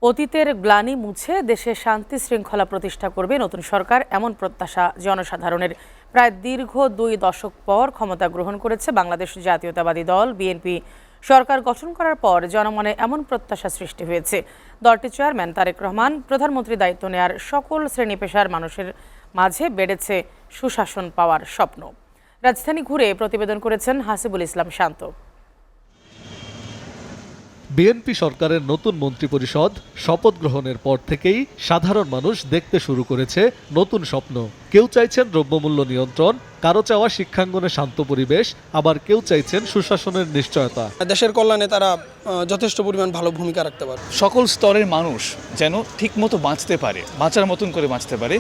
অতীতের গ্লানি মুছে দেশে শান্তি শৃঙ্খলা প্রতিষ্ঠা করবে নতুন সরকার, এমন প্রত্যাশা জনসাধারণের। প্রায় দীর্ঘ 2 দশক পর ক্ষমতা গ্রহণ করেছে বাংলাদেশ জাতীয়তাবাদী দল বিএনপি। সরকার গঠন করার পর জনমনে এমন প্রত্যাশা সৃষ্টি হয়েছে। দলটির চেয়ারম্যান তারেক রহমান প্রধানমন্ত্রী দায়িত্ব নেয়ার সকল শ্রেণী পেশার মানুষের মাঝে বেড়েছে সুশাসন পাওয়ার স্বপ্ন। রাজধানী ঘুরে প্রতিবেদন করেছেন হাসিবুল ইসলাম শান্ত। বিএনপি সরকারের নতুন মন্ত্রিপরিষদ শপথ গ্রহণের পর থেকেই সাধারণ মানুষ দেখতে শুরু করেছে নতুন স্বপ্ন। কেউ চাইছেন দ্রব্যমূল্য নিয়ন্ত্রণ, কারো চাওয়া শিক্ষাঙ্গনে শান্ত পরিবেশ, আবার কেউ চাইছেন সুশাসনের নিশ্চয়তা। দেশের কল্যাণে তারা যথেষ্ট পরিমাণ ভালো ভূমিকা রাখতে পারে। সকল স্তরের মানুষ যেন ঠিকমতো বাঁচতে পারে, বাঁচার মতন করে বাঁচতে পারে।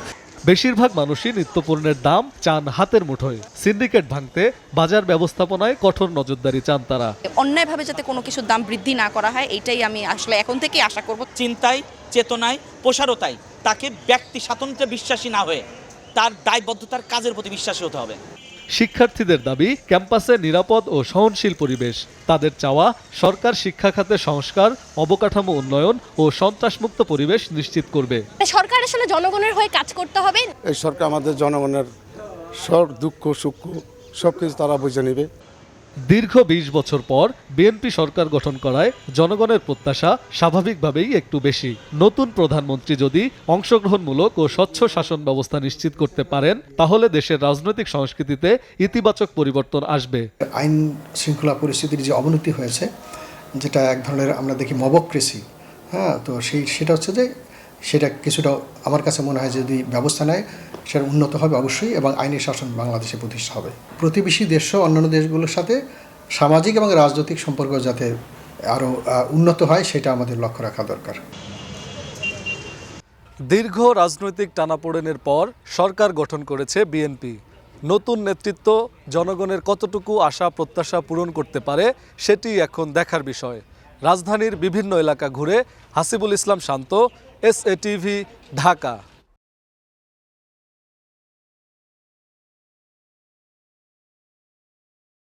বেশিরভাগ মানুষই নিত্যপণ্যের দাম চান হাতের মুঠোয়। সিন্ডিকেট ভাঙতে, বাজার ব্যবস্থাপনায় কঠোর নজরদারি চান তারা। অন্যায়ভাবে যাতে কোনো কিছুর দাম বৃদ্ধি না করা হয়, এইটাই আমি আসলে এখন থেকেই আশা করব। চিন্তায়, চেতনায়, প্রসারতায় তাকে ব্যক্তি স্বাতন্ত্র্যে বিশ্বাসী না হয়ে তার দায়বদ্ধতার কাজের প্রতি বিশ্বাসী হতে হবে। শিক্ষার্থীদের দাবি ক্যাম্পাসে নিরাপদ ও সহনশীল পরিবেশ। তাদের চাওয়া সরকার শিক্ষা খাতে সংস্কার, অবকাঠামো উন্নয়ন ও সন্ত্রাসমুক্ত পরিবেশ নিশ্চিত করবে। সরকার আসলে জনগণের হয়ে কাজ করতে হবে। এই সরকার আমাদের জনগণের সব দুঃখ সুখ সবকিছু তারা বুঝে নেবে। দীর্ঘ 20 বছর পর বিএনপি সরকার গঠন করায় জনগণের প্রত্যাশা স্বাভাবিকভাবেই একটু বেশি। নতুন প্রধানমন্ত্রী যদি অংশগ্রহণমূলক ও স্বচ্ছ শাসন ব্যবস্থা নিশ্চিত করতে পারেন, তাহলে দেশের রাজনৈতিক সংস্কৃতিতে ইতিবাচক পরিবর্তন আসবে। আইন শৃঙ্খলা পরিস্থিতির যে অবনতি হয়েছে, যেটা এক ধরনের আমরা দেখি মবক্রেসি, তো সেটা হচ্ছে যে সেটা কিছুটা আমার কাছে মনে হয় যদি ব্যবস্থা নেয় সেটা উন্নত হবে অবশ্যই, এবং আইনি শাসন বাংলাদেশে প্রতিষ্ঠা হবে। প্রতিবেশী দেশসহ অন্যান্য দেশগুলোর সাথে সামাজিক এবং রাজনৈতিক সম্পর্ক যাতে আরও উন্নত হয়, সেটা আমাদের লক্ষ্য রাখা দরকার। দীর্ঘ রাজনৈতিক টানাপোড়েনের পর সরকার গঠন করেছে বিএনপি। নতুন নেতৃত্ব জনগণের কতটুকু আশা প্রত্যাশা পূরণ করতে পারে সেটি এখন দেখার বিষয়। রাজধানীর বিভিন্ন এলাকা ঘুরে হাসিবুল ইসলাম শান্ত, SATV, ঢাকা।